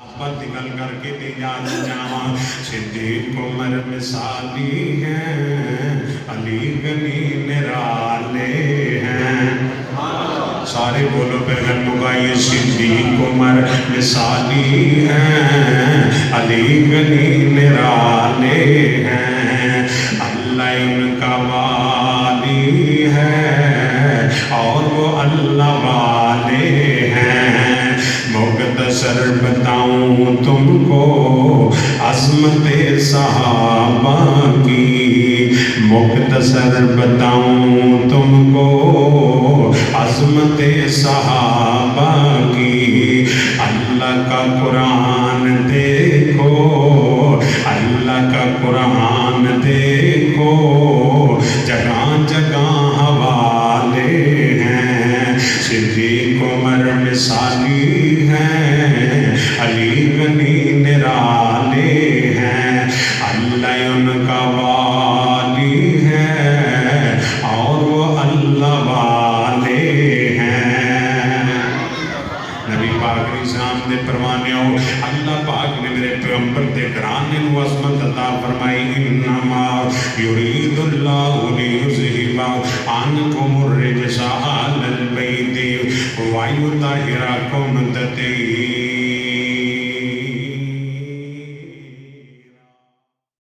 بات نکل کر کے دے جاواں صدیق عمر مثالی ہیں علی گنی نرالے ہیں سارے بولو پیغمبر مبائی صدیق عمر مثالی ہیں علی گنی نرالے ہیں اللہ ان کا والی ہے اور وہ اللہ والے ہیں مختصر بتاؤں تم کو عظمت صحابہ کی مختصر بتاؤں تم کو عظمت صحابہ کی اللہ کا قرآن دیکھو اللہ کا قرآن دیکھو جگہ جگہ حوالے ہیں صدیق عمر مثالی ہیں علی گنی نرالے ہیں اللہ ان کا والی ہے اور وہ اللہ والے ہیں نبی پاک نظام دے پروانے ہو اللہ پاک نے میرے پیغمبر دے گرانے نو عظمت عطا فرمائی انما یرید اللہ لیذہب عنکم الرجس اہل البیت ویطہرکم تطہیرا